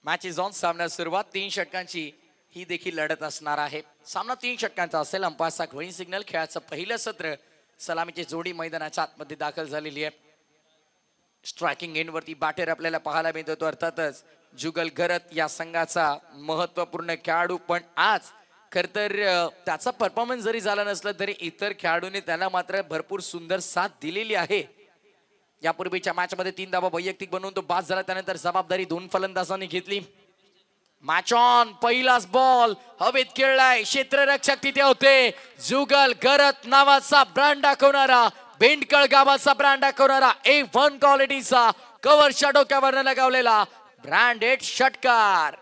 Match is on. सामना सुरुवात 3 षटकांची ही देखील लढत असणार आहे. सामना 3 षटकांचा असेल. अंपायरचा ग्रीन सिग्नल. खेळाचं पहिलं सत्र सलामीची जोडी मैदानाच्या आतमध्ये दाखल झालेली आहे. स्ट्रायकिंग एंडवरती बॅटर आपल्याला पाहायला मिळतो तो अर्थातच जुगल गरत या संघाचा महत्त्वपूर्ण खेळाडू. पण आज खर तर त्याचा परफॉर्मन्स जरी झाला नसला तरी इतर खेळाडूंनी त्याला मात्र भरपूर सुंदर साथ दिलेली आहे. यापूर्वीच्या मॅच मध्ये 3 धावा वैयक्तिक बनवून तो बाद झाला. त्यानंतर जबाबदारी 2 फलंदाजांनी घेतली. Match on. पहिलाच बॉल हवेत खेळलाय. क्षेत्ररक्षक तिथे होते. जुगल गरत नावाचा ब्रँड दाखवणारा, बेंडकळ गावाचा ब्रँड दाखवणारा A1 क्वालिटीचा कव्हरच्या डोक्यावर लगावलेला ब्रँडेड षटकार.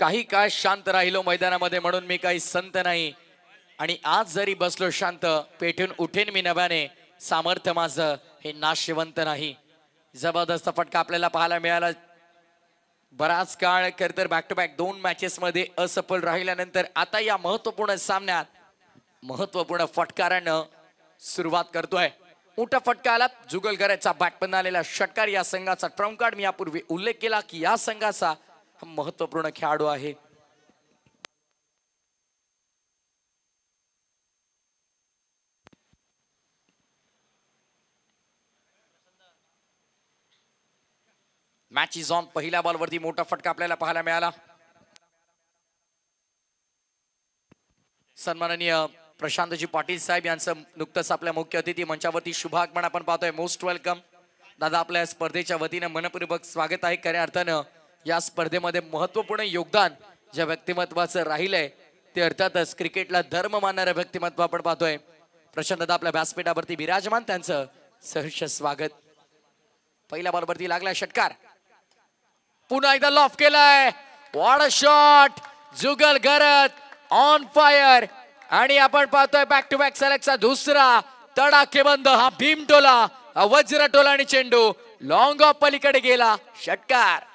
काही काळ शांत राहिलो मैदानामध्ये म्हणून मी काही संत नाही, आणि आज जरी बसलो शांत पेटून उठेन मी नव्याने. सामर्थ्य माझं हे नाशवंत नाही. जबरदस्त फटका आपल्याला पाहायला मिळाला. बराच काळ तर बॅक टू बॅक 2 मॅचेस मध्ये असफल राहिल्यानंतर आता या महत्वपूर्ण सामन्यात महत्वपूर्ण फटकारानं सुरुवात करतोय. मोठा फटका आला. जुगल गरतचा बॅटमधून आलेला षटकार. या संघाचा ट्रम्प कार्ड. मी यापूर्वी उल्लेख केला की या संघाचा हा महत्वपूर्ण खेळाडू आहे. Match is on. पहिल्या बॉलवरती मोठा फटका आपल्याला पाहायला मिळाला. सन्माननीय प्रशांतजी पाटील साहेब यांचं नुकतंच आपल्या मुख्य अतिथी मंचावरती शुभागमन आपण पाहतोय. मोस्ट वेलकम दादा. आपल्या स्पर्धेच्या वतीनं मनपूर्वक स्वागत आहे. खऱ्या अर्थानं या स्पर्धेमध्ये महत्वपूर्ण योगदान ज्या व्यक्तिमत्वाचं राहिलंय ते अर्थातच क्रिकेटला धर्म मानणारं व्यक्तिमत्व आपण पाहतोय. प्रशांत दादा आपल्या व्यासपीठावरती विराजमान. त्यांचं सहर्ष स्वागत. पहिल्या बॉलवरती लागला षटकार. पुन्हा एकदा लॉफ केलाय. What a shot. जुगल गरत ऑन फायर. आणि आपण पाहतोय बॅक टू बॅक सलगचा दुसरा तडाखेबंद हा भीमटोला, हा वज्रटोला आणि चेंडू लॉंग ऑफ पलीकडे गेला. षटकार.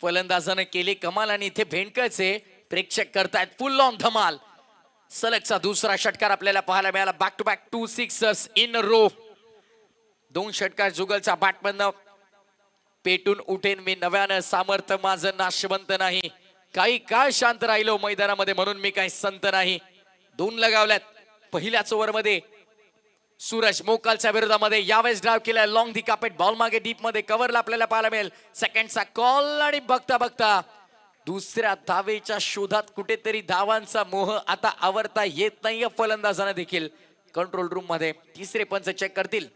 फलंदाजाने केली कमाल आणि इथे भेंडकळचे प्रेक्षक करतायत फुल ऑन धमाल. सलगचा दुसरा षटकार आपल्याला पाहायला मिळाला. Back to back 2 sixers in row. 2 षटकार जुगलचा बॅटमधनं. पेटून उठेन मी नव्यानं. सामर्थ्य माझं नाशवंत नाही. काही काळ शांत राहिलो मैदानामध्ये म्हणून मी काही संत नाही. 2 लगावल्यात पहिल्याच ओव्हर मध्ये. सूरज मोकालच्या विरोधामध्ये यावेळेस ड्राइव्ह केलाय. लॉंग दी कापेट बॉल मागे डीप मध्ये कव्हरला आपल्याला पाहायला मिळेल. सेकंडचा कॉल आणि बघता बघता दुसऱ्या धावेच्या शोधात कुठेतरी धावांचा मोह आता आवरता येत नाहीये फलंदाजांना देखील. कंट्रोल रूम मध्ये तिसरे पंच चेक करतील.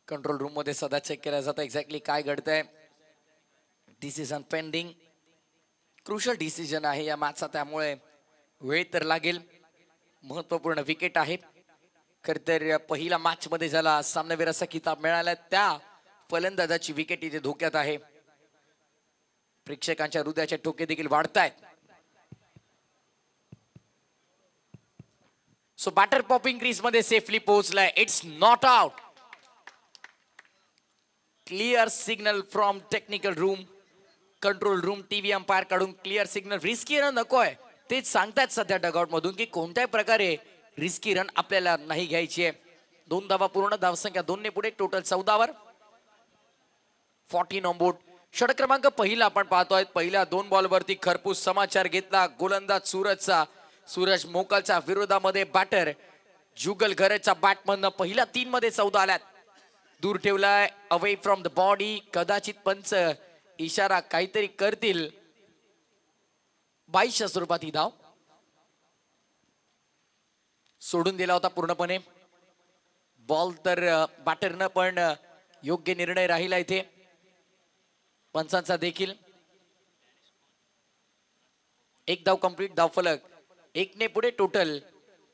कंट्रोल रूम मध्ये सदा चेक केला जातं एक्झॅक्टली काय घडतंय. Decision pending. क्रुशल डिसिजन आहे या मॅचचा, त्यामुळे वेळ तर लागेल. महत्वपूर्ण विकेट आहे. खर तर पहिला मॅच मध्ये ज्याला सामनावीराचा किताब मिळाला त्या फलंदाजाची विकेट इथे धोक्यात आहे. प्रेक्षकांच्या हृदयाचे ठोके देखील वाढतायत. सो बॅटर पॉपिंग क्रीज मध्ये सेफली पोहोचलाय. It's not out. Clear signal from technical room, control room, TV umpire कडून क्लिअर सिग्नल. रिस्की रन नकोय तेच सांगतात सध्या डगआउट मधून की कोणत्याही प्रकारे रिस्की रन आपल्याला नाही घ्यायची आहे. 2 धावा पूर्ण, धावसंख्या 2 ने पुढे, टोटल 14 वर. 14 ऑन बोर्ड. षटक क्रमांक पहिला आपण पाहतोय. पहिल्या 2 बॉल वरती खरपूस समाचार घेतला गोलंदाज सूरजचा. सूरज मोकलच्या विरोधामध्ये बॅटर जुगल घरच्या बॅटमधनं पहिल्या 3 मध्ये 14 आल्यात. दूर ठेवलाय अवे फ्रॉम द बॉडी. कदाचित पंच इशारा काहीतरी करतील. 22च्या स्वरूपात ही धाव सोडून दिला होता पूर्णपणे. बॉल तर बॅटरनं पण योग्य निर्णय राहिला इथे पंचांचा देखील. एक धाव कंप्लीट, धाव फलक 1 ने पुढे, टोटल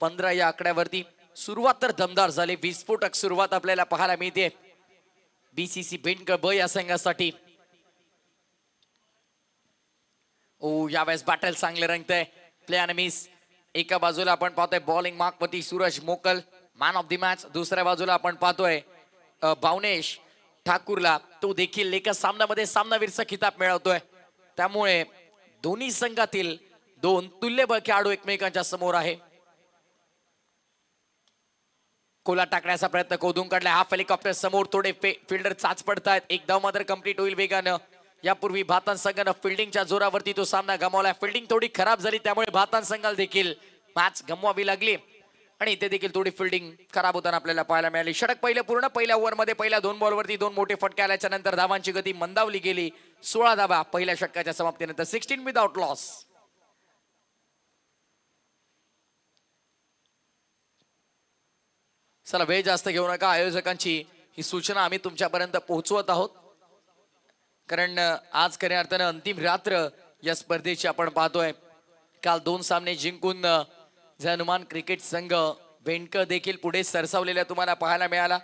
15 या आकड्यावरती. सुरुवात तर दमदार झाली. विस्फोटक सुरुवात आपल्याला पाहायला मिळते बीसीसी बेंडकर ब या संघासाठी. यावेळेस बॅटल चांगले रंगतंय. प्ले आणि मिस. एका बाजूला आपण पाहतोय बॉलिंग मार्कवरती सूरज मोकल, मॅन ऑफ द मॅच. दुसऱ्या बाजूला आपण पाहतोय भावनेश ठाकूरला, तो देखील एका सामन्यामध्ये सामनावीरचा खिताब मिळवतोय. त्यामुळे दोन्ही संघातील 2 तुल्यबळ खेळाडू एकमेकांच्या समोर आहे. कोला टाकण्याचा प्रयत्न खोदून काढलाय. हाफ हेलिकॉप्टर समोर, थोडे फिल्डर चाच पडतायत. एक धाव मात्र कंप्लीट होईल वेगानं. यापूर्वी भारतान संघानं फिल्डिंगच्या जोरावरती तो सामना गमावलाय. फिल्डिंग थोडी खराब झाली त्यामुळे भारतान संघाला देखील मॅच गमवावी लागली आणि इथे देखील थोडी फिल्डिंग खराब होताना आपल्याला पाहायला मिळाली. षटक पहिले पूर्ण. पहिल्या ओव्हरमध्ये पहिल्या 2 बॉलवरती 2 मोठे फटके आल्याच्या नंतर धावांची गती मंदावली गेली. 16 धावा पहिल्या षटकाच्या समाप्तीनंतर. 16 विदाउट लॉस. चला वेळ जास्त घेऊ नका. आयोजकांची ही सूचना आम्ही तुमच्यापर्यंत पोहोचवत आहोत, कारण आज खऱ्या अर्थानं अंतिम रात्र या स्पर्धेची आपण पाहतोय. काल 2 सामने जिंकून हनुमान क्रिकेट संघ बेंडकर देखील पुढे सरसावलेला तुम्हाला पाहायला मिळाला.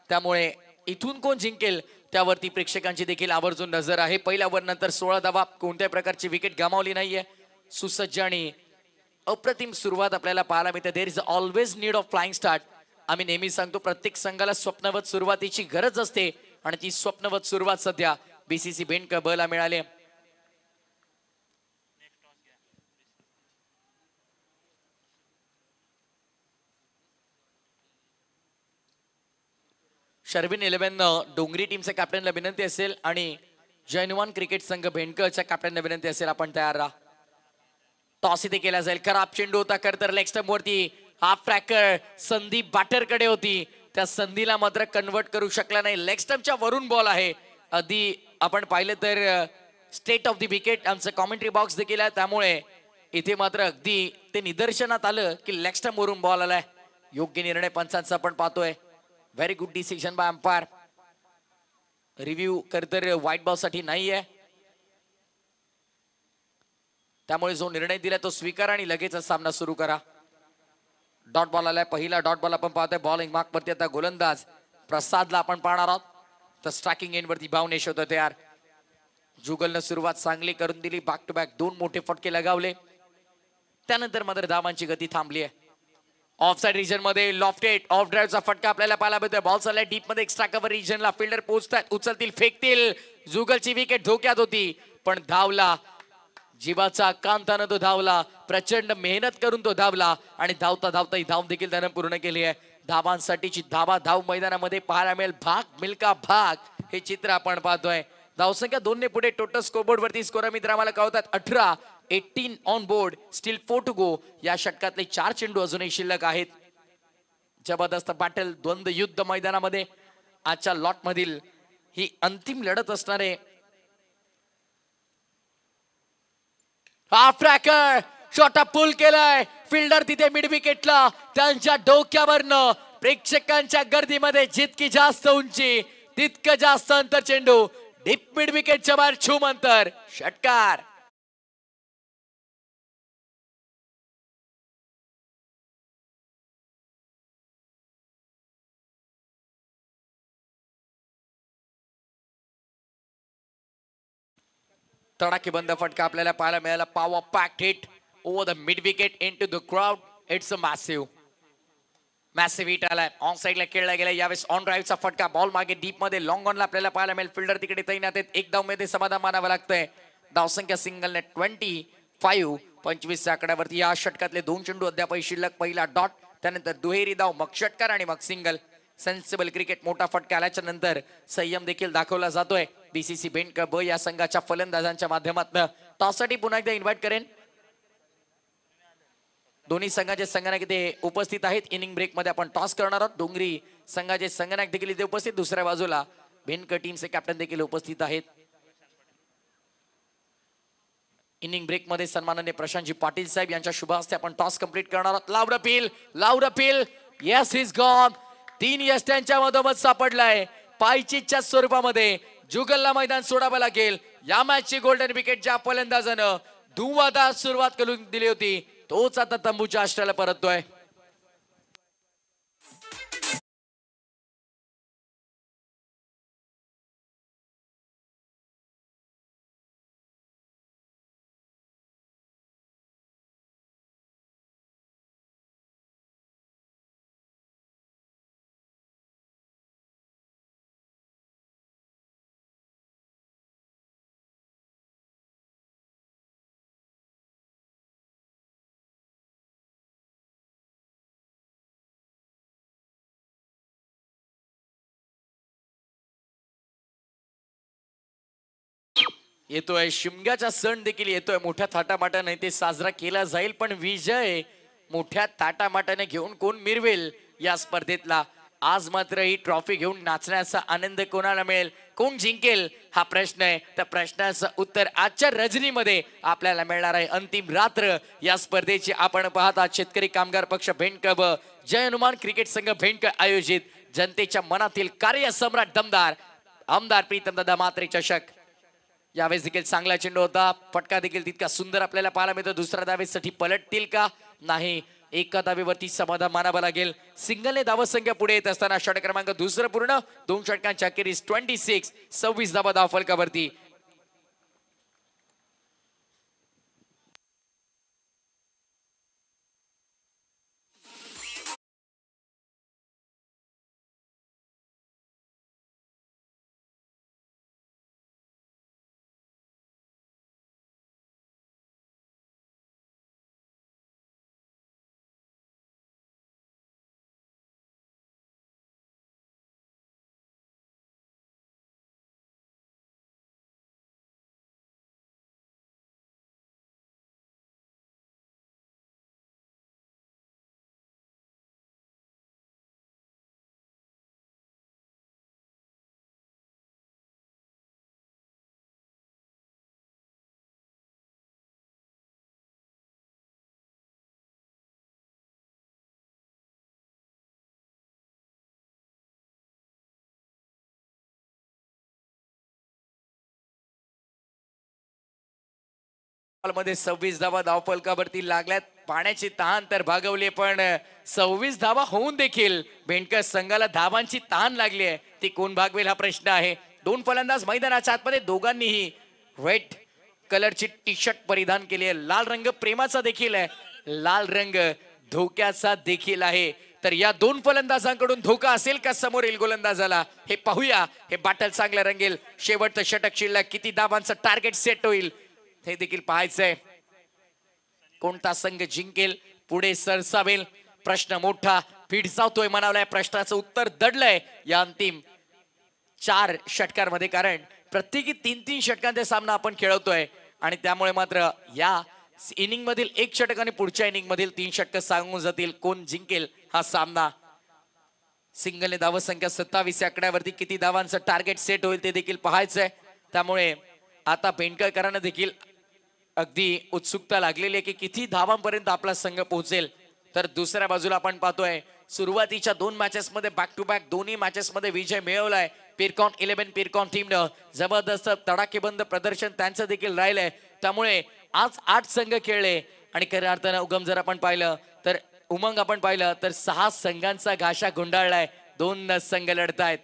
त्यामुळे इथून कोण जिंकेल त्यावरती प्रेक्षकांची देखील आवर्जून नजर आहे. पहिल्या ओव्हर नंतर 16 धावा, कोणत्याही प्रकारची विकेट गमावली नाहीये. सुसज्ज आणि अप्रतिम सुरुवात आपल्याला पाहायला मिळते. There is always need of flying start. आम्ही नेहमी सांगतो प्रत्येक संघाला स्वप्नवत सुरुवातीची गरज असते आणि ती स्वप्नवत सुरुवात सध्या बीसीसी बेंडकर बला मिळाली. शर्विन 11 डोंगरी टीमच्या कॅप्टनला विनंती असेल आणि जयनुमान क्रिकेट संघ बेंडकरच्या कॅप्टनला विनंती असेल आपण तयार राहा. टॉस इथे केला जाईल. खराब चेंडू होता तर लेग स्टंप वरती हाफ ट्रॅकर संदीप बॅटरकडे होती. त्या संधीला मात्र कन्वर्ट करू शकला नाही. लेग स्टंपच्या वरून बॉल आहे. आधी आपण पाहिलं तर स्टेट ऑफ द विकेट आमचं कॉमेंट्री बॉक्स देखील आहे. त्यामुळे इथे मात्र अगदी ते निदर्शनात आलं की लेग स्टंप वरून बॉल आलाय. योग्य निर्णय पंचांचा आपण पाहतोय. Very good decision bye umpire. Review तर व्हाईट बॉल साठी नाहीये, त्यामुळे जो निर्णय दिला तो स्वीकारा आणि लगेच सामना सुरू करा. डॉट बॉल आलाय. पहिला डॉट बॉल आपण पाहतोय. बॉलिंग मार्क वरती आता गोलंदाज प्रसादला आपण पाहणार आहोत. तर स्ट्रायकिंग एंड वरती भावनेश होतं तयार. जुगलनं सुरुवात चांगली करून दिली. बॅक टू बॅक 2 मोठे फटके लगावले. त्यानंतर मात्र धावांची गती थांबली आहे. ऑफ साइड रिजन मध्ये लॉफ्टेड ऑफ ड्राईव्हचा फटका आपल्याला पाहायला मिळतोय. बॉल चाललाय डीप मध्ये. एक्स्ट्रा कव्हर रिजनला फिल्डर पोहोचतात, उचलतील, फेकतील. जुगलची विकेट धोक्यात होती पण धावला. जीवाचा कांतानं तो धावला. प्रचंड मेहनत करून तो धावला आणि धावता धावता ही धाव देखील त्यानं पूर्ण केली आहे. धावांसाठीची धाव मैदानामध्ये पाहायला मिळेल. भाग मिल्का भाग हे चित्र आपण पाहतोय. धावसंख्या 2 ने पुढे. टोटल स्कोरबोर्ड वरती स्कोर मित्र आम्हाला कळवतात 18. 18 on board. Still 4 to go. या षटकातले 4 चेंडू अजूनही शिल्लक आहेत. जबरदस्त बॅटल, द्वंद्व युद्ध मैदानामध्ये आजच्या लॉट मधील ही अंतिम लढत असणार आहे. हाफ ट्रॅकर शॉट पुल केलाय. फिल्डर तिथे मिड विकेटला. त्यांच्या डोक्यावरनं प्रेक्षकांच्या गर्दीमध्ये जितकी जास्त उंची तितकं जास्त अंतर. चेंडू डीप मिड विकेटच्या बाहेर. छूम अंतर. षटकार. तडाखेबंद फटका आपल्याला पाहायला मिळाला. Power packed hit over the mid wicket into the crowd. It's a massive. Massive hit आलाय, ऑन साइडला खेळला गेला. यावेळेस ऑन ड्राईव्हचा फटका, बॉल मागे डीप मध्ये लॉंग ऑनला आपल्याला पाहायला मिळेल. फिल्डर तिकडे तैनात आहेत. एक धाव मध्ये समाधान मानावं लागतंय. धावसंख्या सिंगलने 25, 25 आकड्यावरती. या षटकातले 2 चेंडू अद्यापही शिल्लक. पहिला डॉट, त्यानंतर दुहेरी धाव, मग षटकार आणि मग सिंगल. Sensible cricket. मोठा फटका आल्याच्या नंतर संयम देखील दाखवला जातोय बीसीसी भेंडकर ब या संघाच्या फलंदाजांच्या माध्यमातून. टॉससाठी पुन्हा एकदा इन्व्हाइट करेन. दोन्ही संघाचे संघनायक इथे उपस्थित आहेत. इनिंग ब्रेक मध्ये आपण टॉस करणार आहोत. डोंगरी संघाचे संघनायक देखील इथे उपस्थित. दुसऱ्या बाजूला भेंडकर टीमचे कॅप्टन देखील उपस्थित आहेत. इनिंग ब्रेक मध्ये सन्माननीय प्रशांतजी पाटील साहेब यांच्या शुभ हस्ते आपण टॉस कंप्लीट करणार आहोत. Loud appeal. Yes, is gone. 3 यष्ट्यांच्या मधोमध सापडलाय. पायचीच्या स्वरूपामध्ये जुगलला मैदान सोडावं लागेल. या मॅचची गोल्डन विकेट ज्या फलंदाजानं धुवाधार सुरुवात करून दिली होती तोच आता तंबूच्या आश्रयाला परततोय. येतोय शिमग्याचा सण देखील येतोय. मोठ्या थाटामाटाने ते साजरा केला जाईल. पण विजय मोठ्या थाटामाटाने घेऊन कोण मिरवेल या स्पर्धेतला? आज मात्र ही ट्रॉफी घेऊन नाचण्याचा आनंद कोणाला मिळेल, कोण जिंकेल हा प्रश्न आहे. त्या प्रश्नाचं उत्तर आजच्या रजनीमध्ये आपल्याला मिळणार आहे. अंतिम रात्र या स्पर्धेची आपण पाहता. शेतकरी कामगार पक्ष भेंडकर व जय हनुमान क्रिकेट संघ भेंडकर आयोजित जनतेच्या मनातील कार्य सम्राट दमदार आमदार प्रीतमदादा म्हात्रे चषक. यावेळेस देखील चांगला चेंडू होता. फटका देखील तितका सुंदर आपल्याला पाहायला मिळतो. दुसऱ्या धावेसाठी पलटतील का? नाही. एका धावेवरती समाधान मानावं लागेल. सिंगलने धावसंख्या पुढे येत असताना षटक क्रमांक दुसरं पूर्ण. 2 षटकांच्या अखेरीस 26 धावा धावफलकावरती. मध्ये 26 धावा धावफलकावरती लागल्यात. पाण्याची तहान तर भागवली, पण 26 धावा होऊन देखील भेंडकर संघाला धावांची तहान लागली आहे. ती कोण भागवेल हा प्रश्न आहे. 2 फलंदाज मैदानाच्या आतमध्ये. दोघांनीही व्हाईट कलरची टी शर्ट परिधान केली आहे. लाल रंग प्रेमाचा देखील आहे, लाल रंग धोक्याचा देखील आहे. तर या 2 फलंदाजांकडून धोका असेल का समोरील गोलंदाजाला हे पाहूया. हे बाटल चांगलं रंगेल. शेवटचं षटक शिल्लक. किती धावांचं टार्गेट सेट होईल हे देखील पाहायचंय. कोणता संघ जिंकेल, पुढे सरसावेल? प्रश्न मोठा फिडसावतोय म्हणावलाय. प्रश्नाचं उत्तर दडलंय या अंतिम 4 षटकांमध्ये. कारण प्रत्येकी 3-3 षटकांचा सामना आपण खेळवतोय आणि त्यामुळे मात्र या इनिंग मधील 1 षटक आणि पुढच्या इनिंग मधील 3 षटक सांगून जातील कोण जिंकेल हा सामना. सिंगलने धावसंख्या 27 या आकड्यावरती. किती धावांचं टार्गेट सेट होईल ते देखील पाहायचंय. त्यामुळे आता भेंडकरांना देखील अगदी उत्सुकता लागलेली आहे की किती धावांपर्यंत आपला संघ पोहोचेल. तर दुसऱ्या बाजूला आपण पाहतोय सुरुवातीच्या 2 मॅचेस मध्ये बॅक टू बॅक दोन्ही मॅचेस मध्ये विजय मिळवलाय. पिरकॉन 11 पिरकॉन टीमनं जबरदस्त तडाखेबंद प्रदर्शन त्यांचं देखील राहिलंय. त्यामुळे आज 8 संघ खेळले आणि खऱ्या अर्थानं उगम जर आपण पाहिलं तर उमंग आपण पाहिलं तर 6 संघांचा घाशा गुंडाळलाय. 2 संघ लढतायत.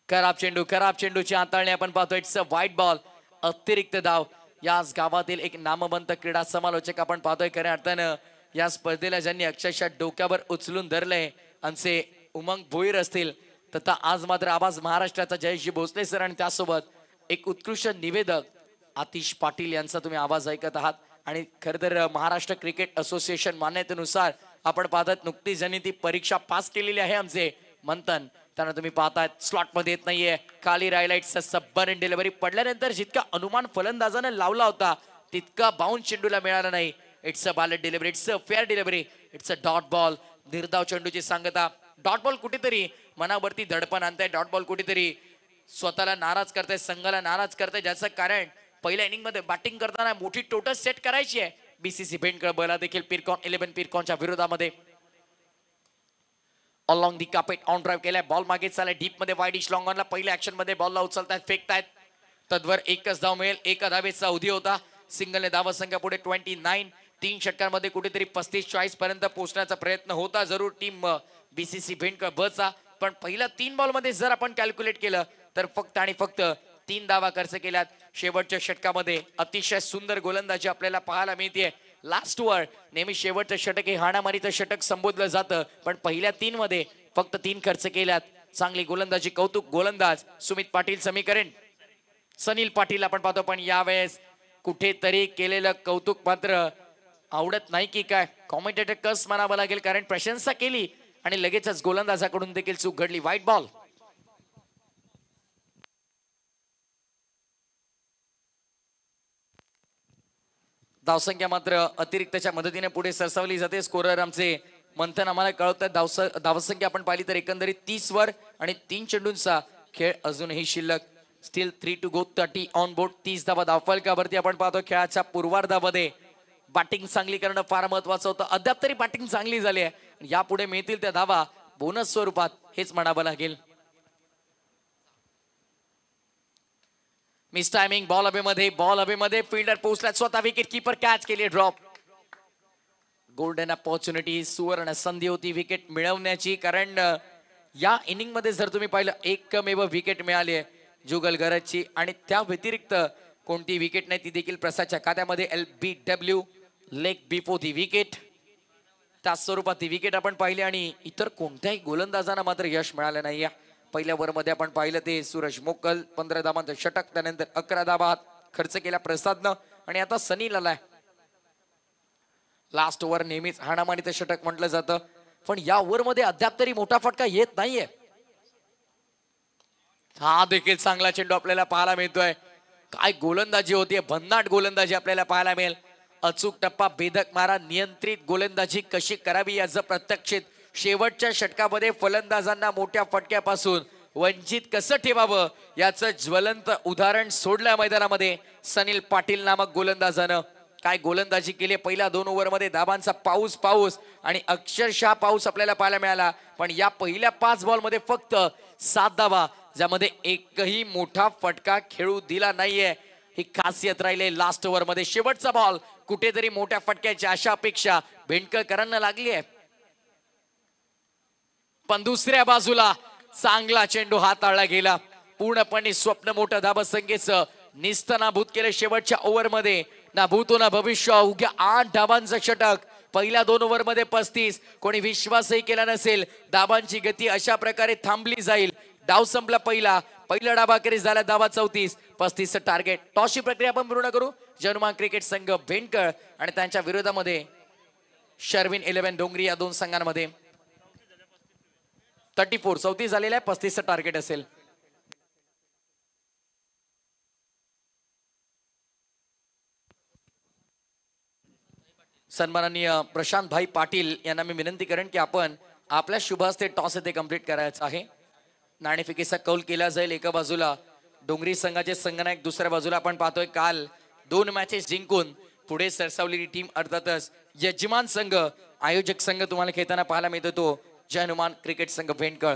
खराब चेंडूची हाताळणी आपण पाहतोय. It's a white ball. अतिरिक्त धाव. याच गावातील एक नामवंत क्रीडा समालोचक आपण पाहतोय खऱ्या अर्थानं या स्पर्धेला ज्यांनी अक्षरशः डोक्यावर उचलून धरलंय आमचे उमंग भोईर असतील, तथा आज मात्र आवाज महाराष्ट्राचा जयश्री भोसले सर आणि त्यासोबत एक उत्कृष्ट निवेदक आतिश पाटील यांचा तुम्ही आवाज ऐकत आहात. आणि खरं तर महाराष्ट्र क्रिकेट असोसिएशन मान्यतेनुसार आपण पाहतात नुकतीच ज्यांनी ती परीक्षा पास केलेली आहे आमचे मंथन, त्यांना तुम्ही पाहतायत स्लॉट मध्ये येत नाहीये, खाली राहिलाइट्स सबमरीन डिलिव्हरी पडल्यानंतर जितका अनुमान फलंदाजाने लावला होता तितका बाउंड चेंडूला मिळाला नाही. It's a valid delivery, it's a fair delivery, it's a dot ball. निर्धाव चेंडूची सांगता. डॉट बॉल कुठेतरी मनावरती दडपण आणताय, डॉट बॉल कुठेतरी स्वतःला नाराज करताय, संघाला नाराज करताय, ज्याचं कारण पहिल्या इनिंग मध्ये बॅटिंग करताना मोठी टोटल सेट करायची आहे. बीसीसी भेंडकर बला देखील पिरकॉन 11 पिरकॉनच्या विरोधामध्ये ऑलॉंग दी कापेट ऑन ड्राइव्ह केलाय. बॉल मागे चाललाय डीप मध्ये वाईडिश लॉंग ऑनला पहिल्या ऍक्शन मध्ये बॉलला उचलतायत, फेकतायत. तद्वर एकच धाव मिळेल, एका धावेचा अवधी होता. सिंगलने धावा संख्या पुढे 29. 3 षटकांमध्ये कुठेतरी 35-40 पर्यंत पोहोचण्याचा प्रयत्न होता जरूर टीम बीसीसी भेंडकर बचा. पण पहिल्या 3 बॉल मध्ये जर आपण कॅल्क्युलेट केलं तर फक्त आणि फक्त 3 धावा खर्च केल्यात. शेवटच्या षटकामध्ये अतिशय सुंदर गोलंदाजी आपल्याला पाहायला मिळते. लास्ट वर नेहमी शेवटचं षटक हे हाणामारीचं षटक संबोधलं जातं, पण पहिल्या 3 मध्ये फक्त 3 खर्च केल्यात. चांगली गोलंदाजी, कौतुक. गोलंदाज सुमित पाटील समीकरण. सनील पाटील आपण पाहतो, पण यावेळेस कुठेतरी केलेलं कौतुक मात्र आवडत नाही की काय, कॉमेंटेटर कस म्हणावं लागेल, कारण प्रशंसा केली आणि लगेचच गोलंदाजाकडून देखील चूक घडली. White ball. धावसंख्या मात्र अतिरिक्तच्या मदतीने पुढे सरसावली जाते. स्कोरर आमचे मंथन आम्हाला कळवतात धावसंख्या आपण पाहिली तर एकंदरीत 30 वर आणि 3 चेंडूंचा खेळ अजूनही शिल्लक. Still 3 to go, 30 on board. 30 धावा धावफलकावरती आपण पाहतो. खेळाच्या पूर्वार्धामध्ये बॅटिंग चांगली करणं फार महत्वाचं होतं. अद्याप तरी बॅटिंग चांगली झाली आहे, यापुढे मिळतील त्या धावा बोनस स्वरूपात हेच म्हणावं लागेल. Miss timing. बॉल हवेमध्ये फिल्डर पोहोचला, स्वतः विकेट कीपर कॅच केली, ड्रॉप. गोल्डन अपॉर्च्युनिटी, सुवर्ण संधी होती विकेट मिळवण्याची, कारण या इनिंग मध्ये जर तुम्ही पाहिलं एकमेव विकेट मिळाली आहे जुगल गरजची, आणि त्या व्यतिरिक्त कोणती विकेट नाही, ती देखील प्रसादच्या खात्यामध्ये. LBW leg before the wicket, त्या स्वरूपात ती विकेट आपण पाहिली आणि इतर कोणत्याही गोलंदाजांना मात्र यश मिळालं नाही. पहिल्या ओव्हर मध्ये आपण पाहिलं ते सूरज मोकल 15 धावांचं षटक, त्यानंतर 11 धावा खर्च केल्या प्रसादनं, आणि आता सनील आलाय. लास्ट ओव्हर नेहमीच हाणामारीचं षटक म्हटलं जातं, पण या ओव्हर मध्ये अद्याप तरी मोठा फटका येत नाहीये. हा देखील चांगला चेंडू आपल्याला पाहायला मिळतोय. काय गोलंदाजी होतीये, भन्नाट गोलंदाजी आपल्याला पाहायला मिळेल. अचूक टप्पा, भेदक मारा, नियंत्रित गोलंदाजी कशी करावी याचं प्रत्यक्षित शेवटच्या षटकामध्ये फलंदाजांना मोठ्या फटक्यापासून वंचित कसं ठेवावं याचं ज्वलंत उदाहरण सोडलं मैदानामध्ये सनील पाटील नामक गोलंदाजानं. काय गोलंदाजी केली पहिल्या 2 ओव्हर मध्ये. धाबांचा पाऊस आणि अक्षरशः पाऊस आपल्याला पाहायला मिळाला, पण या पहिल्या 5 बॉल मध्ये फक्त 7 धावा, ज्यामध्ये एकही मोठा फटका खेळू दिला नाहीये. ही खासियत राहिली लास्ट ओव्हर मध्ये. शेवटचा बॉल, कुठेतरी मोठ्या फटक्याची अशा अपेक्षा भेंडकरांना लागली आहे, पण दुसऱ्या बाजूला चांगला चेंडू हाताळला गेला. पूर्णपणे स्वप्न मोठं धाबसंख्येचं निस्तनाभूत केलं शेवटच्या ओव्हर मध्ये. ना भूतो ना भविष्य, उग्या 8 धाबांचं षटक पहिल्या 2 ओव्हर मध्ये 35. कोणी विश्वासही केला नसेल धाबांची गती अशा प्रकारे थांबली जाईल. डाव संपला पहिला डाव अखेरीस झाला धावा 34. 35चं टार्गेट. टॉसची प्रक्रिया आपण पूर्ण करू. जनुमान क्रिकेट संघ भेंडकर आणि त्यांच्या विरोधामध्ये शर्विन 11 डोंगरी या 2 संघांमध्ये 34 34 झालेला आहे. 35चं टार्गेट असेल. सन्माननीय प्रशांत भाई पाटील यांना मी विनंती करेन की आपण आपल्या शुभ हस्ते टॉस येथे कंप्लीट करायचं आहे. नाणेफेकीचा कौल केला जाईल. एका बाजूला डोंगरी संघाचे संघनायक, दुसऱ्या बाजूला आपण पाहतोय काल 2 मॅचेस जिंकून पुढे सरसावलेली टीम, अर्थातच यजमान संघ, आयोजक संघ तुम्हाला खेळताना पाहायला मिळतो तो जय हनुमान क्रिकेट संघ भेंडकर.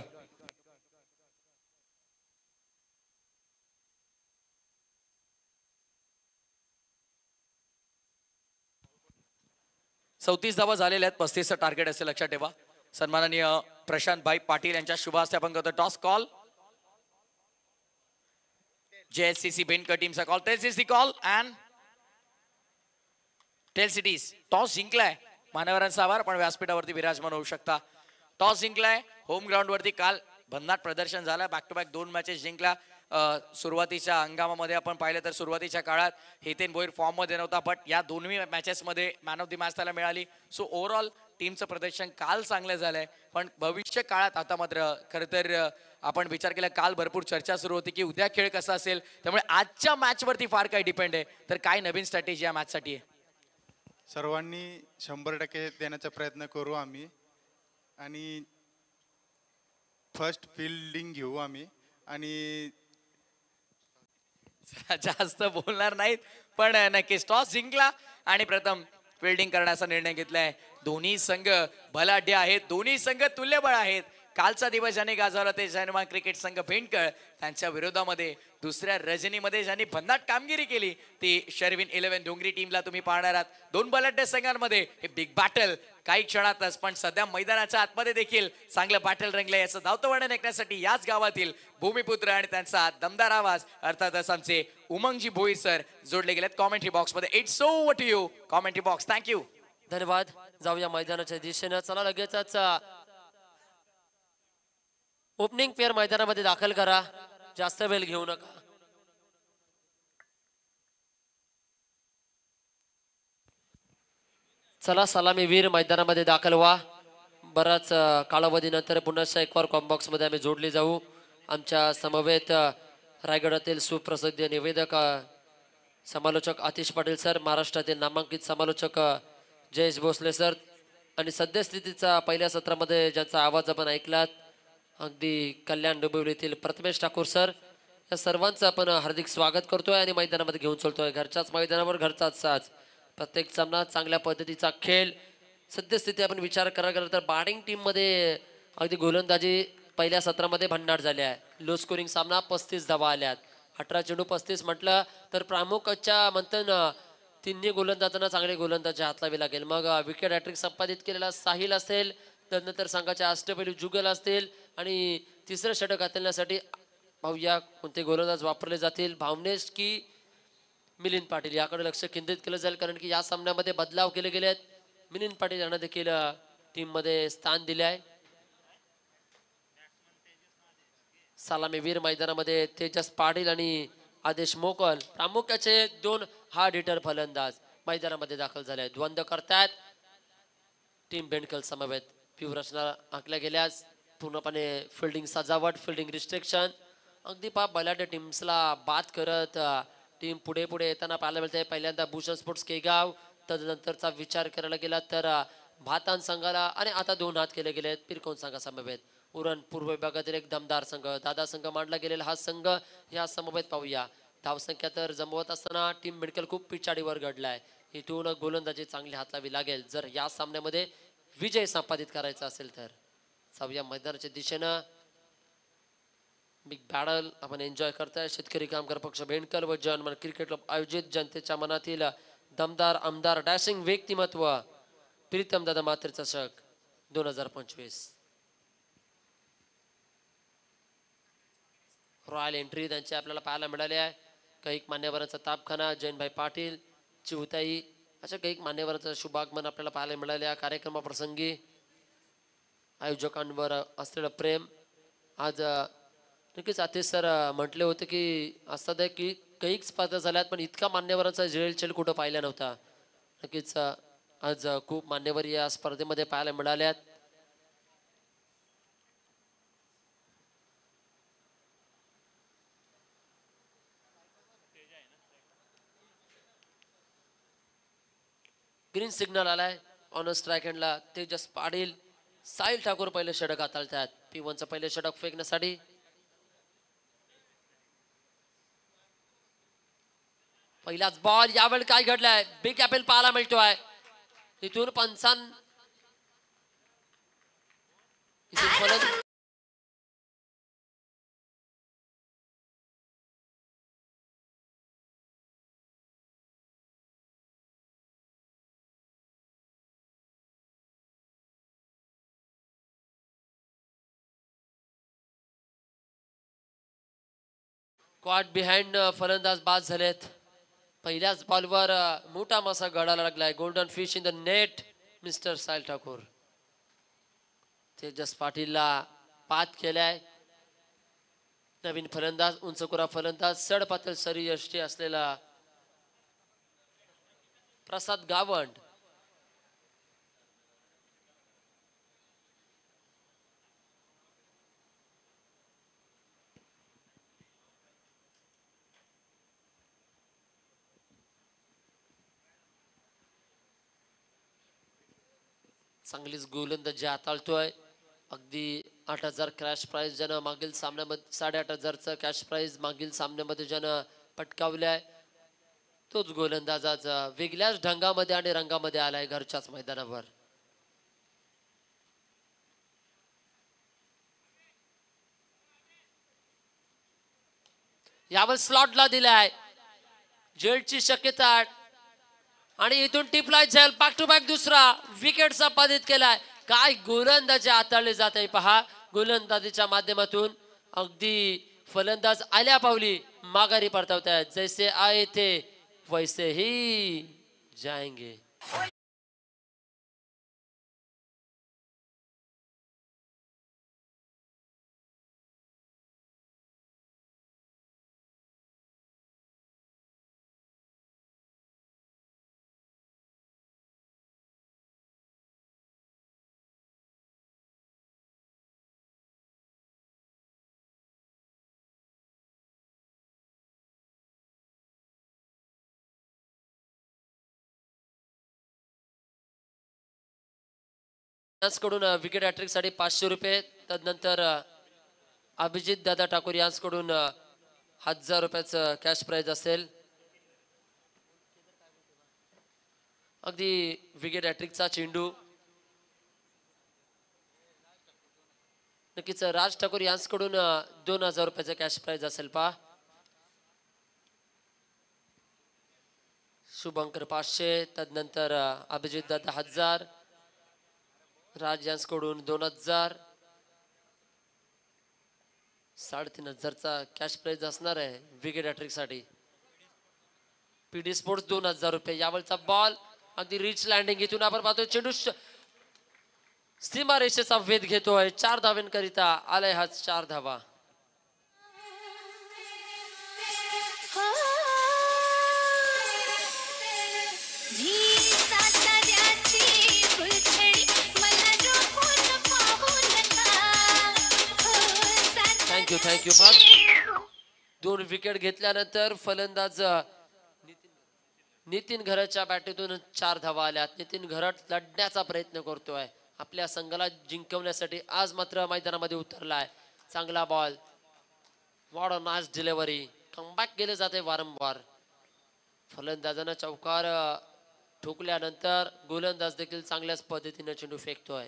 चौतीस धावा झालेल्या आहेत. 35चं टार्गेट असेल, लक्षात ठेवा. सन्माननीय प्रशांत भाई पाटील यांच्या शुभ हस्ते आपण करतो टॉस कॉल. JSCC भेंडकर टीमचा call. Tails is the call and tails it is. Toss जिंकलाय मान्यवरांचा आभार. पण व्यासपीठावरती विराजमान होऊ शकता. टॉस जिंकलाय होम ग्राउंड वरती. काल भन्नाट प्रदर्शन झालं. बॅक टू बॅक 2 मॅचेस जिंकला. सुरुवातीच्या हंगामामध्ये आपण पाहिलं तर सुरुवातीच्या काळात हितेन भोईर फॉर्म मध्ये नव्हता, बट या दोन्ही मॅचेस मध्ये मॅन ऑफ द मॅच त्याला मिळाली. सो ओव्हरऑल टीमचं प्रदर्शन काल चांगलं झालंय. पण भविष्य काळात आता मात्र खरं तर आपण विचार केला, काल भरपूर चर्चा सुरू होती की उद्या खेळ कसा असेल. त्यामुळे आजच्या मॅच वरती फार काही डिपेंड आहे. तर काय नवीन स्ट्रॅटेजी या मॅच साठी आहे? सर्वांनी 100% देण्याचा प्रयत्न करू आम्ही आणि फर्स्ट फिल्डिंग घेऊ आम्ही आणि जास्त बोलणार नाहीत, पण नक्कीच टॉस जिंकला आणि प्रथम फिल्डिंग करण्याचा निर्णय घेतलाय. दोन्ही संघ बलाढ्य आहेत, दोन्ही संघ तुल्यबळ आहेत. कालचा दिवस ज्यांनी गाजवला ते जैनमान क्रिकेट संघ भेंडकळ. त्यांच्या विरोधामध्ये दुसऱ्या रजनीमध्ये ज्यांनी भन्नाट कामगिरी केली ती शर्विन 11 डोंगरी टीमला तुम्ही पाहणार आहात. दोन बलाढ्य संघांमध्ये हे बिग बॅटल काही क्षणातच, पण सध्या मैदानाच्या आतमध्ये देखील चांगलं बॅटल रंगलं. याचं धावतं वर्णन ऐकण्यासाठी याच गावातील भूमिपुत्र आणि त्यांचा दमदार आवाज अर्थातच आमचे उमंगजी भोईर सर जोडले गेलेत कॉमेंट्री बॉक्स मध्ये. It's over to you commentary box. Thank you. धन्यवाद. जाऊया मैदानाच्या दिशेनं. चला लगेचच ओपनिंग पेअर मैदानामध्ये दाखल करा. जास्त वेळ घेऊ नका. चला सलामीवीर मैदानामध्ये दाखल व्हा. बराच कालावधीनंतर पुन्हा एकवार कॉम्बॉक्स मध्ये आम्ही जोडले जाऊ. आमच्या समवेत रायगडातील सुप्रसिद्ध निवेदक समालोचक आतिश पाटील सर, महाराष्ट्रातील नामांकित समालोचक जयेश भोसले सर आणि सद्यस्थितीचा पहिल्या सत्रामध्ये ज्यांचा आवाज आपण ऐकलात अगदी कल्याण डोंबिवलीतील प्रथमेश ठाकूर सर, या सर्वांचं आपण हार्दिक स्वागत करतोय आणि मैदानामध्ये घेऊन चलतोय. घरच्याच मैदानावर घरचाच साज. प्रत्येक सामना चांगल्या पद्धतीचा खेळ. सद्यस्थिती आपण विचार करायला तर बॅटिंग टीम मध्ये अगदी गोलंदाजी पहिल्या सत्रामध्ये भन्नाट झाली आहे. लो स्कोरिंग सामना 35 धावा आल्यात. 18 चेंडू 35 म्हटलं तर प्रामुख्याच्या म्हणतो ना तिन्ही गोलंदाजांना चांगले गोलंदाज हातलावे लागेल. मग विकेट हॅट्रिक संपादित केलेला साहिल असेल, त्यानंतर संघाच्या अष्टपैलू जुगल असतील आणि तिसरं षटक घालण्यासाठी पाहूया कोणते गोलंदाज वापरले जातील. भावनेश की मिलिंद पाटील याकडे लक्ष केंद्रित केलं जाईल, कारण की या सामन्यामध्ये बदलाव केले गेले आहेत. मिलिंद पाटील यांना देखील टीम मध्ये स्थान दिले आहे. सलामीवीर मैदानामध्ये तेजस पाटील आणि आदेश मोकल प्रामुख्याचे दोन हार्ड हिटर फलंदाज मैदानामध्ये दाखल झाले आहेत. द्वंद्व करतायत टीम बेंडकल समवेत. रचना आखल्या गेल्यास पूर्णपणे फिल्डिंग सजावट, फिल्डिंग रिस्ट्रिक्शन अगदी बलाढ्य टीम्सला बाद करत टीम पुढे पुढे येताना पाहायला मिळते. पहिल्यांदा भूषण स्पोर्ट्स केगाव, तदनंतरचा विचार करायला गेला तर भातान संघाला आणि आता 2 हात केले गेले आहेत पिरकोन संघा समवेत. उरण पूर्व विभागातील एक दमदार संघ, दादा संघ मांडला गेलेला हा संघ या समवेत पाहूया. धावसंख्या तर जमवत असताना टीम मेडिकल खूप पिछाडीवर घडलाय. इथून गोलंदाजी चांगली हातावी लागेल जर या सामन्यामध्ये विजय संपादित करायचा असेल तर. जाऊया मैदानाच्या दिशेनं. बिग बॅटल आपण एन्जॉय करताय. शेतकरी कामगार पक्ष भेंडकर व जनमन क्रिकेट क्लब आयोजित जनतेच्या मनातील दमदार आमदार डॅशिंग व्यक्तिमत्व प्रीतम दादा मात्र चषक 2025 रॉयल एंट्री त्यांची आपल्याला पाहायला मिळाली आहे. काही मान्यवरांचा तापखाना, जैनभाई पाटील, चिवताई अशा काही मान्यवरांचं शुभागमन आपल्याला पाहायला मिळाले. या कार्यक्रमाप्रसंगी आयोजकांवर असलेलं प्रेम. आज नक्कीच आतिश सर म्हटले होते की असं आहे की काही स्पर्धा झाल्यात पण इतका मान्यवरांचा झेलछेल कुठं पाहिला नव्हता. नक्कीच आज खूप मान्यवर या स्पर्धेमध्ये पाहायला मिळाल्यात. ग्रीन सिग्नल आलाय. ऑन स्ट्राईक हँडला तेजस पाटील, साहिल ठाकूर पहिले षटक हाताळतात. P1चं पहिले षटक फेकण्यासाठी पहिलाच बॉल. यावेळी काय घडलंय, बिग ॲपल पाहायला मिळतोय. इथून पंचान क्वाड बिहाइंड फलंदाज बाद झालेत. पहिल्याच बॉलवर मोठा मासा गडाला लागलाय. Golden fish in the net. Mister Sahil Thakur Tejas पाटीलला पात केलाय. नवीन फलंदाज उंचकुरा फलंदाज सडपातळ सरी यष्टी असलेला प्रसाद गावंड. चांगलीच गोलंदाजी हाताळतोय. अगदी 8,000 कॅश प्राइज ज्यानं मागील सामन्यामध्ये 8,500चा कॅश प्राइज मागील सामन्यामध्ये ज्यानं पटकावलाय तोच गोलंदाज आज वेगळ्याच ढंगामध्ये आणि रंगामध्ये आलाय घरच्याच मैदानावर. यावर स्लॉटला दिलाय जेलची शक्यता आणि इथून टिपलाय झेल बॅक टू बॅक दुसरा विकेट संपादित केलाय. काय गोलंदाजी हाताळले जात आहे पहा. गोलंदाजीच्या माध्यमातून अगदी फलंदाज आल्या पावली माघारी परतवतायत. जैसे आए थे वैसे ही जाएंगे. कडून विकेट हॅट्रिक साठी 500 रुपये. तदनंतर अभिजित दादा ठाकूर यांच्याकडून 1,000 रुपयाचं कॅश प्राइज असेल. अगदी विकेट हॅट्रिकचा चेंडू नक्कीच राज ठाकूर यांच्याकडून 2,000 रुपयाचं कॅश प्राइज असेल पहा. शुभंकर 500. तदनंतर अभिजित दादा 1,000. राज यांच्याकडून 2,000. 3,500चा कॅश प्राइज असणार आहे विकेट हॅट्रिक साठी. पीडी स्पोर्ट्स 2,000 रुपये. यावरचा बॉल अगदी रिच लँडिंग. इथून आपण पाहतोय चेंडू सीमा रेषेचा वेध घेतोय. 4 धावांकरिता आलाय हा 4 धावा. थँक्यू. 2 विकेट घेतल्यानंतर फलंदाज नितीन घरतच्या बॅटीतून 4 धावा आल्यात. नितीन घरत लढण्याचा प्रयत्न करतोय आपल्या संघाला जिंकवण्यासाठी. आज मात्र मैदानामध्ये उतरलाय. चांगला ball. What a nice delivery. Comeback केले जाते वारंवार. फलंदाजानं चौकार ठोकल्यानंतर गोलंदाज देखील चांगल्याच पद्धतीने चेंडू फेकतोय.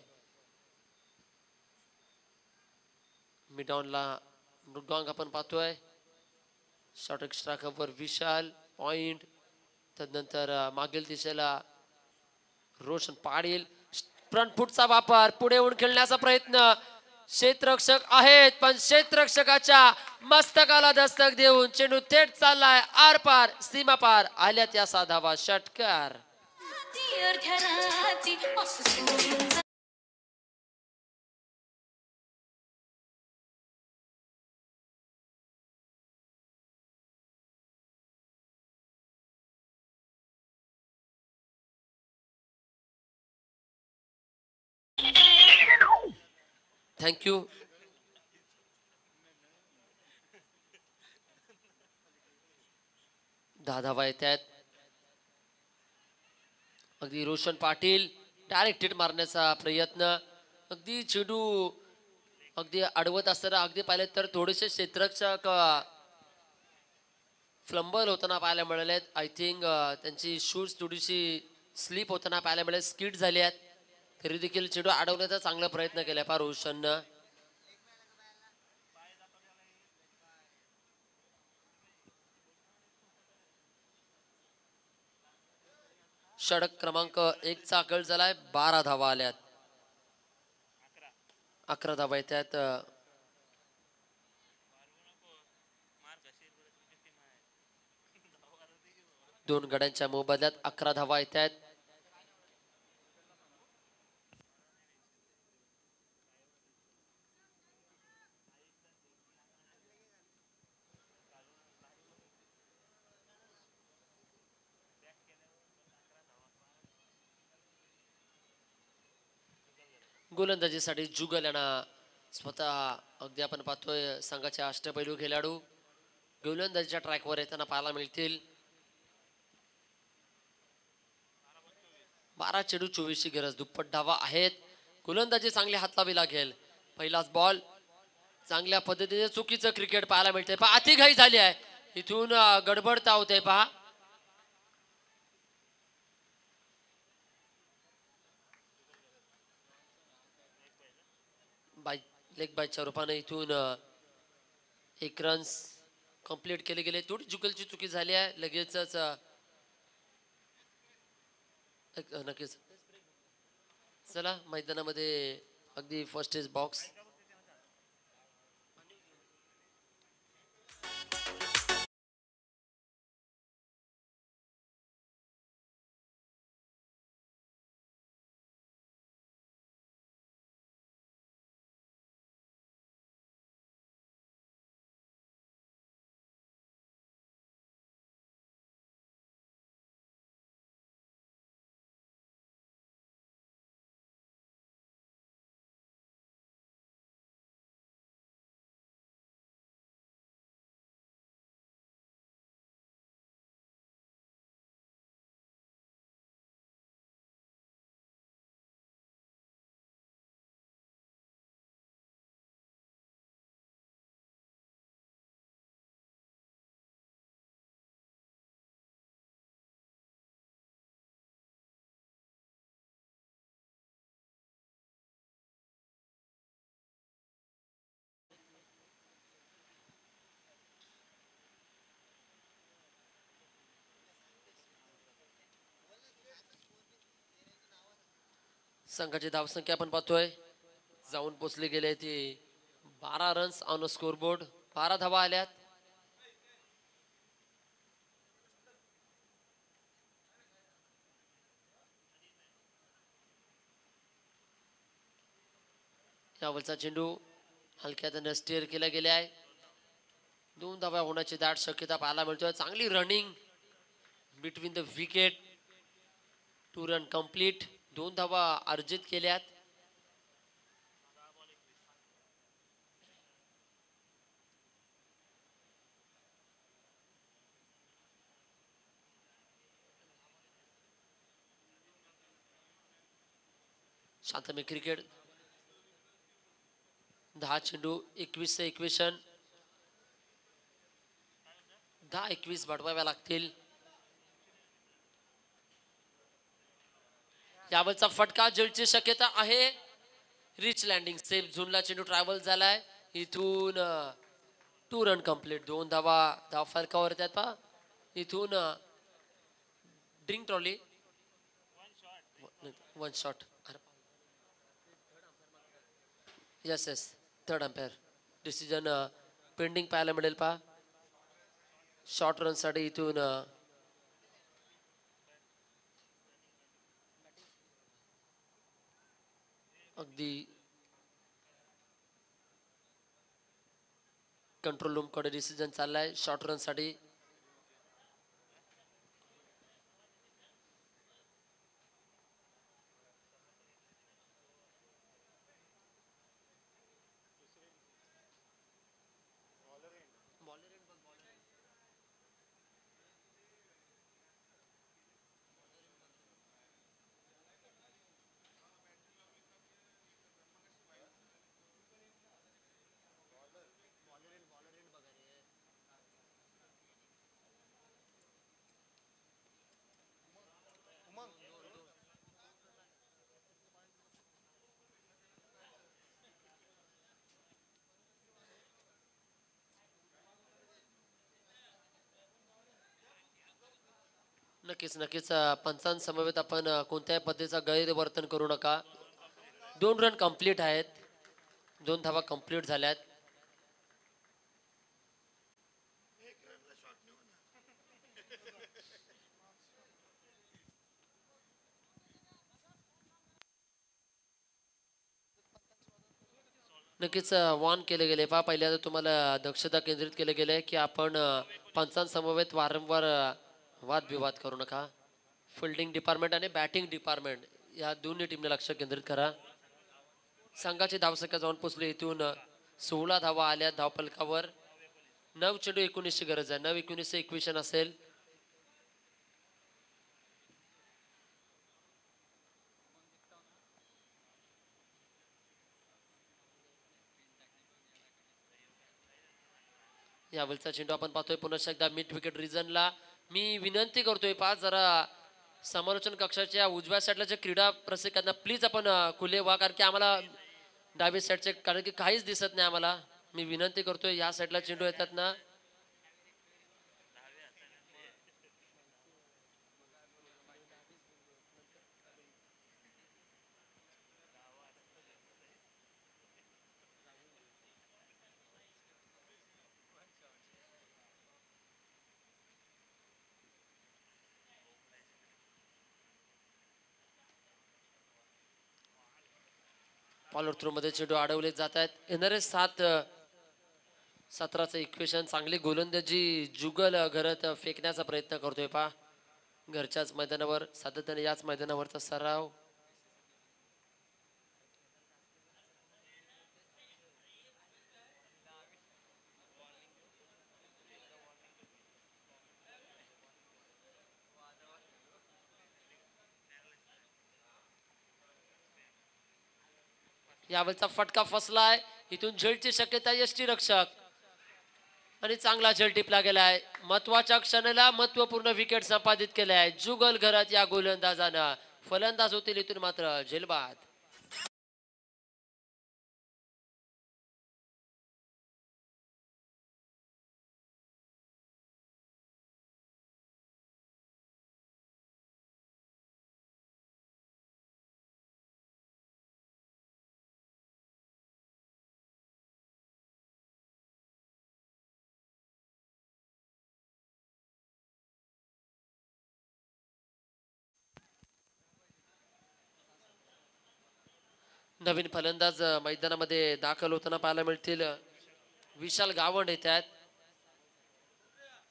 मिडॉनला मृगांक आपण पाहतोय. शॉर्ट एक्स्ट्रा कव्हर विशाल पॉइंट. तदनंतर मागील दिशेला रोशन पाटील. फ्रंट फुटचा वापर. पुढे येऊन खेळण्याचा प्रयत्न. क्षेत्ररक्षक आहेत पण क्षेत्ररक्षकाच्या मस्तकाला दस्तक देऊन चेंडू थेट चाललाय आर पार सीमा पार. आल्यात या साधावा षटकार. थँक्यू. धावा येत आहेत. अगदी रोशन पाटील डायरेक्ट हिट मारण्याचा प्रयत्न. अगदी चेंडू अगदी अडवत असताना अगदी पाहिले तर थोडेसे क्षेत्ररक्षक फ्लंबल होताना पाहायला मिळाले. आय थिंक त्यांची शूज थोडीशी स्लिप होताना पाहायला मिळाले. स्किड झाली आहेत. तरी देखील चेंडू अडवण्याचा चांगला प्रयत्न केला पहा रोशननं. षटक क्रमांक 1 चा गळ झालाय. 12 धावा आल्यात. 11 धावा येत आहेत. दोन गड्यांच्या मोबदल्यात 11 धावा येत आहेत. गोलंदाजीसाठी जुगल यांना स्वतः अगदी आपण पाहतोय संघाचे अष्टपैलू खेळाडू गोलंदाजीच्या ट्रॅकवर येताना पाहायला मिळतील. 12 चेंडू 24 ची गरज, दुप्पट धावा आहेत. गोलंदाजी चांगली हातलावी लागेल. पहिलाच बॉल, चांगल्या पद्धतीने चुकीचं क्रिकेट पाहायला मिळतंय. पहा अतिघाई झाली आहे, इथून गडबडता होते. पहा बाय लेग बायच्या रूपाने इथून 1 रन्स कंप्लीट केले गेले. थोडी जुगलची चुकी झाली आहे, लगेचच नक्कीच. चला मैदानामध्ये अगदी फर्स्ट इज बॉक्स. संघाची धावसंख्या आपण पाहतोय जाऊन पोचले गेले ते 12 रन्स ऑन स्कोर बोर्ड. 12 धावा आल्यात. यावरचा चेंडू हलक्यात स्टेअर केला गेला आहे. 2 धावा होण्याची दाट शक्यता पाहायला मिळतोय. चांगली running between the wicket. 2 run complete. 2 धावा अर्जित केल्यात. शांतमी क्रिकेट. 10 चेंडू 21 चे इक्वेशन. 10-21 बडवाव्या लागतील. यावरचा फटका जलची शक्यता आहे. रिच लँडिंग सेफ झोनला चेंडू ट्रॅव्हल झालाय. इथून 2 रन कंप्लीट. 2 धावा फलकावर येतात. पहा इथून drink trolley 1 shot. Yes third umpire decision pending पाहायला मिळेल. पहा शॉर्ट रन साठी इथून अगदी कंट्रोल रूम कडे डिसिजन चाललाय शॉर्ट रन साठी. नक्कीच पंचांसमवेत आपण कोणत्याही पद्धतीचा गैरवर्तन करू नका. 2 रन कंप्लीट आहेत. 2 धावा कंप्लीट झाल्यात. नक्कीच वॉर्न केले गेले. पहा पहिल्यांदा तुम्हाला दक्षता केंद्रित केले गेले की आपण पंचांसमवेत वारंवार वादविवाद करू नका. फिल्डिंग डिपार्टमेंट आणि बॅटिंग डिपार्टमेंट या दोन्ही टीमने लक्ष केंद्रित करा. संघाची धावसंख्या जाऊन पोचली. इथून 16 धावा आल्या धावपलकावर. 9 चेंडू 19ची गरज आहे. 9-19 इक्वेशन असेल. यावेळचा चेंडू आपण पाहतोय पुन्हा एकदा मिड विकेट रिजनला. मी विनंती करतोय पहा जरा समालोचन कक्षाच्या उजव्या साईडला जे क्रीडा प्रशिक्षकांना प्लीज आपण खुले व्हा, कारण की आम्हाला डावी साईडचे कारण की काहीच दिसत नाही आम्हाला. मी विनंती करतोय या साईडला चेंडू येतात ना. फॉलोअर थ्रो मध्ये चेंडू अडवले जात आहेत. येणारे 17चं इक्वेशन. चांगली गोलंदाजी जुगल घरत फेकण्याचा प्रयत्न करतोय पहा घरच्याच मैदानावर. सातत्याने याच मैदानावरचा सराव. यावेळचा फटका फसलाय. इथून झेलची शक्यता यष्टी रक्षक आणि चांगला झेल टिपला गेलाय. महत्वाच्या क्षणाला महत्वपूर्ण विकेट संपादित केले आहे जुगल घरात या गोलंदाजानं. फलंदाज होतील इथून मात्र झेलबाद. नवीन फलंदाज मैदानामध्ये दाखल होताना पाहायला मिळतील. विशाल गावंड येत आहेत.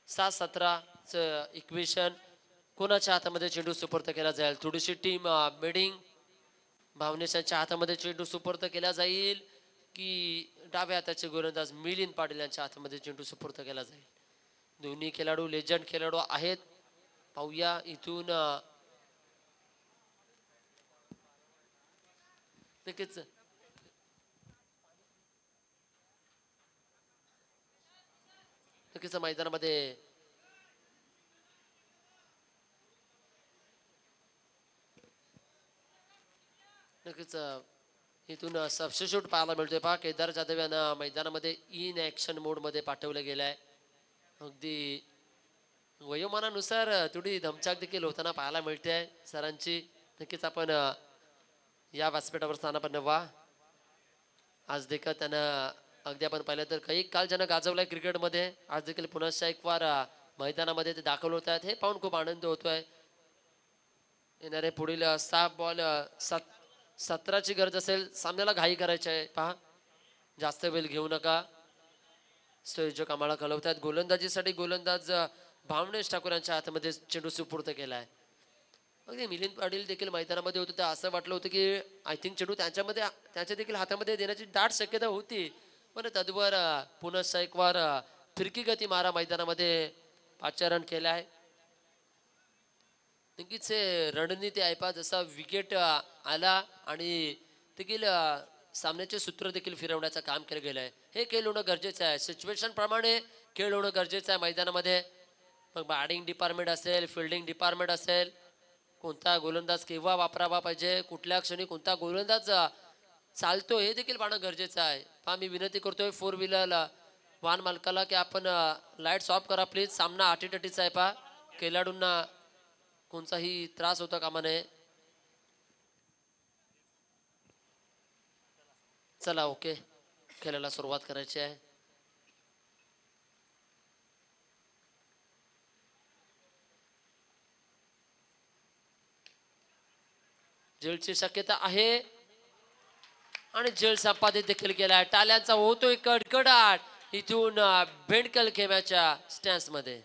7-17चं इक्वेशन. कोणाच्या हातामध्ये चेंडू सुपूर्द केला जाईल. थोडीशी टीम बेडिंग भावनेशांच्या हातामध्ये चेंडू सुपूर्द केला जाईल की डाव्या हाताचे गोलंदाज मिलिंद पाटील यांच्या हातामध्ये चेंडू सुपूर्द केला जाईल. दोन्ही खेळाडू लेजंड खेळाडू आहेत. पाहूया इथून नक्कीच नक्कीच मैदानामध्ये नक्कीच इथून सबस्टिट्यूट पाहायला मिळतोय पहा. केदार जाधव यांना मैदानामध्ये इन ऍक्शन मोड मध्ये पाठवलं गेलंय. अगदी वयोमानानुसार थोडी धमचाक देखील होताना पाहायला मिळते सरांची. नक्कीच आपण या व्यासपीठावर स्थान आपण व्हा. आज देखील त्यानं अगदी आपण पाहिलं तर काही काल ज्यानं गाजवलाय क्रिकेटमध्ये आज देखील पुन्हा एक वार मैदानामध्ये ते दाखल होत आहेत. हे पाहून खूप आनंद होतोय. येणारे पुढील 6 बॉल 17ची गरज असेल. सामन्याला घाई करायची आहे पहा. जास्त वेळ घेऊ नका. संयोजक आम्हाला कळवतात गोलंदाजीसाठी गोलंदाज भावनेश ठाकूर यांच्या हातामध्ये चेंडू सुपूर्द केलाय. अगदी मिलिंद पाटील देखील मैदानामध्ये होते तर असं वाटलं होतं की आय थिंक चेंडू त्यांच्या देखील हातामध्ये देण्याची दाट शक्यता होती. पण तद्वर पुन्हा एक वार फिरकी गती मारा मैदानामध्ये पाचारण केलाय. नक्कीच रणनीती आहे पहा. जसा विकेट आला आणि देखील सामन्याचे सूत्र देखील फिरवण्याचं काम केलं गेलंय. हे खेळ होणं गरजेचं आहे. सिच्युएशन प्रमाणे खेळ होणं गरजेचं आहे मैदानामध्ये. मग बॅटिंग डिपार्टमेंट असेल फिल्डिंग डिपार्टमेंट असेल. कोणता गोलंदाज केव्हा वापरावा पाहिजे कुठल्या क्षणी कोणता गोलंदाज चालतो हे देखील पाहणं गरजेचं आहे. पहा मी विनंती करतोय 4 व्हीलर वाहन मालकाला की आपण लाईट्स ऑफ करा प्लीज. सामना अटीतटीचा आहे पहा. खेळाडूंना कोणताही त्रास होता कामा नये. चला ओके खेळायला सुरुवात करायची आहे. झेलची शक्यता आहे आणि झेल संपादित देखील केलाय. टाळ्यांचा होतोय कडकडाट इथून भेंडकल खेम्याच्या स्टँड्स मध्ये.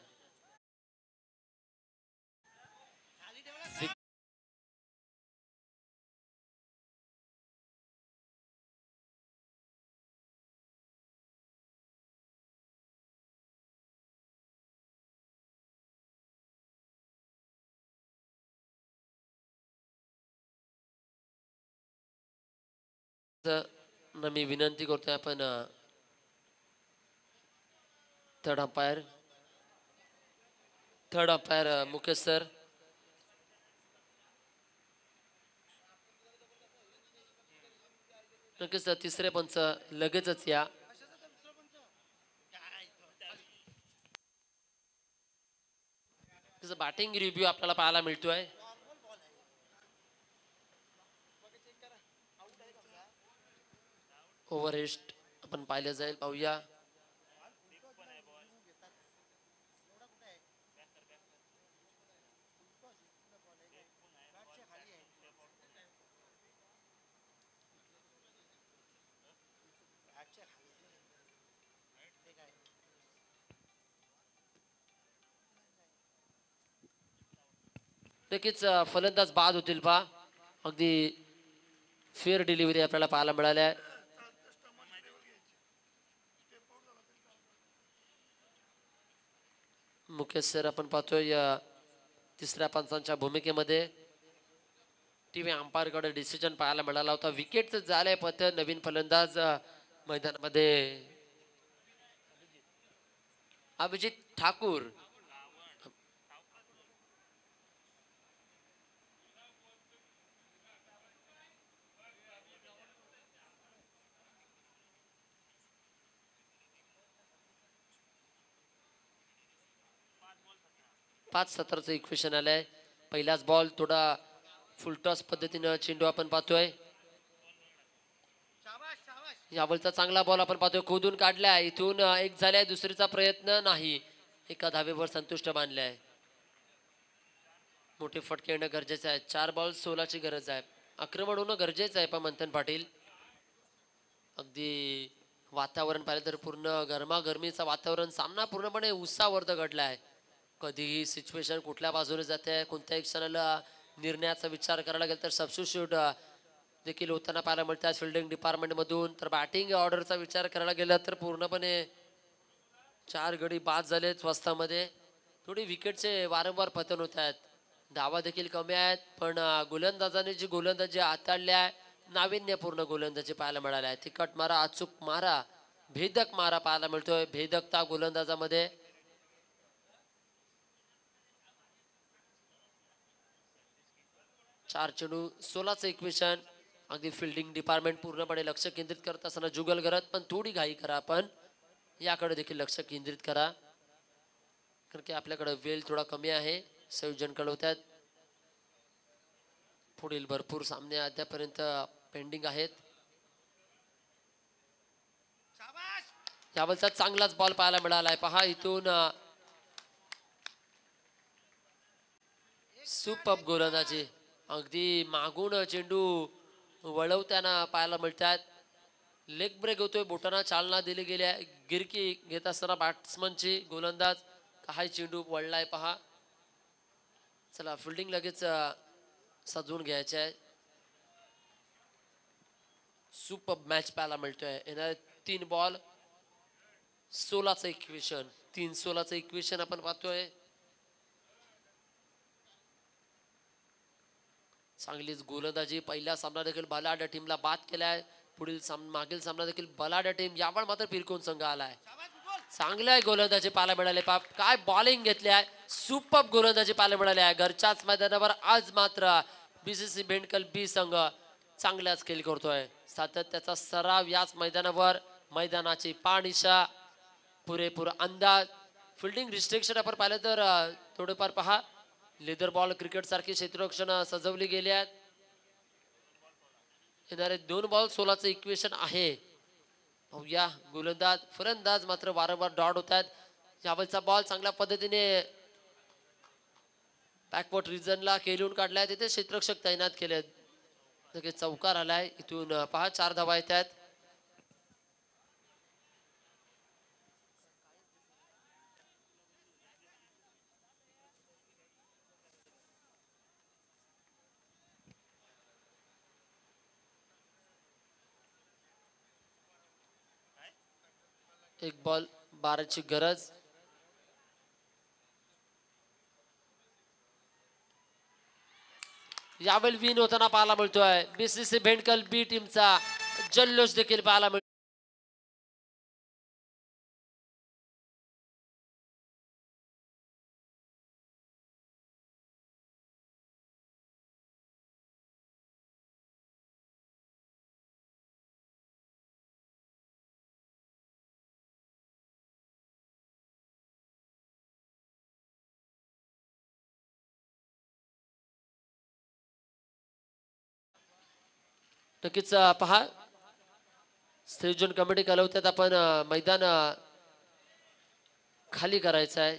ना मी विनंती करतोय आपण थर्ड अंपायर मुकेश सर. नक्कीच तिसरे पंच लगेचच या. बॅटिंग रिव्ह्यू आपल्याला पाहायला मिळतोय. ओव्हरहेस्ट आपण पाहिलं जाईल, पाहूया. नक्कीच फलंदाज बाद होतील पहा. अगदी फेअर डिलिव्हरी आपल्याला पाहायला मिळाल्या. मुकेश सर आपण पाहतोय तिसऱ्या पंचांच्या भूमिकेमध्ये. टीव्ही अंपायर कडे डिसिजन पाहायला मिळाला होता. विकेट झालंय पथ. नवीन फलंदाज मैदानामध्ये अभिजित ठाकूर. पाच 17चं इक्वेशन आलंय. पहिलाच बॉल थोडा फुलटॉस पद्धतीनं चेंडू आपण पाहतोय. यावलचा चांगला बॉल आपण पाहतोय. खोदून काढलाय. इथून एक झालाय. दुसरीचा प्रयत्न नाही. एका धावेवर संतुष्ट बांधलाय. मोठे फटके येणं गरजेचं आहे. 4 बॉल 16ची गरज आहे. आक्रमण होणं गरजेचं आहे. मंथन पाटील अगदी वातावरण पाहिलं तर पूर्ण गरमागरमीचं वातावरण. सामना पूर्णपणे उत्साहावर्धक घडलाय. कधीही सिच्युएशन कुठल्या बाजूने जाते, कोणत्याही क्षणाला निर्णयाचा विचार करायला गेला तर सबस्टिट्यूट देखील होताना पाहायला मिळतात फिल्डिंग डिपार्टमेंटमधून. तर बॅटिंग ऑर्डरचा विचार करायला गेला तर पूर्णपणे 4 गडी बाद झाले स्वस्तामध्ये. थोडी विकेटचे वारंवार पतन होत आहेत. धावा देखील कमी आहेत. पण गोलंदाजाने जी गोलंदाजी हाताळली आहे, नाविन्यपूर्ण गोलंदाजी पाहायला मिळाली आहे. तिखट मारा, अचूक मारा, भेदक मारा पाहायला मिळतोय. भेदकता गोलंदाजामध्ये. 4 चेंडू 16चं इक्वेशन. अगदी फिल्डिंग डिपार्टमेंट पूर्णपणे लक्ष केंद्रित करत असताना जुगल करत, पण थोडी घाई करा. आपण याकडे देखील लक्ष केंद्रित करा, कारण की आपल्याकडे वेळ थोडा कमी आहे. संयोजन कळवतात. पुढील भरपूर सामने अद्यापर्यंत पेंडिंग आहेत. यावलचा चांगलाच बॉल पाहायला मिळालाय. पहा इथून सुपर गोलंदाजी. अगदी मागून चेंडू वळवताना पाहायला मिळतात. लेग ब्रेक होतोय. बोटांना चालना दिली गेल्या. गिरकी घेत असताना बॅट्समनची गोलंदाज काही चेंडू वळलाय पहा. चला फिल्डिंग लगेच सजवून घ्यायचे आहे. सुपर मॅच पाहायला मिळतोय. येणारे 3 बॉल 16चं इक्वेशन. 3-16चं इक्वेशन आपण पाहतोय. चांगलीच गोलंदाजी. पहिला सामना देखील बलाढ्य टीमला बाद केलाय. पुढील मागील सामना देखील बलाढ्य टीम. यावर मात्र फिरकून संघ आलाय. चांगल्या गोलंदाजी पाहायला मिळाले. काय बॉलिंग घेतली आहे. सुपर गोलंदाजी पाहायला मिळाली आहे. घरच्याच मैदानावर आज मात्र बीसीसी भेंडकल बी संघ चांगलाच खेळ करतोय. सातत्याचा सराव याच मैदानावर. मैदानाची पाणीशा, पुरेपूर अंदाज. फिल्डिंग रिस्ट्रिक्शन आपण पाहिलं तर थोडेफार पहा. लेदर बॉल क्रिकेट सारखी क्षेत्ररक्षण सजवली गेली आहेत. येणारे 2 बॉल 16चं इक्वेशन आहे. या गोलंदाज फलंदाज मात्र वारंवार डॉट होतात. यावलचा बॉल चांगल्या पद्धतीने बॅकवर्ड रिजनला खेळून काढलाय. तिथे क्षेत्ररक्षक तैनात केले. लगेच चौकार आलाय. इथून पहा 4 धावा येतात. एक बॉल 12ची गरज. यावेळी विन होताना पाहायला मिळतोय बीसीसी भेंडकल बी टीमचा जल्लोष देखील पाहायला मिळतो. नक्कीच पहा स्त्रीजन कमिटी कळवतात आपण मैदान खाली करायचं आहे.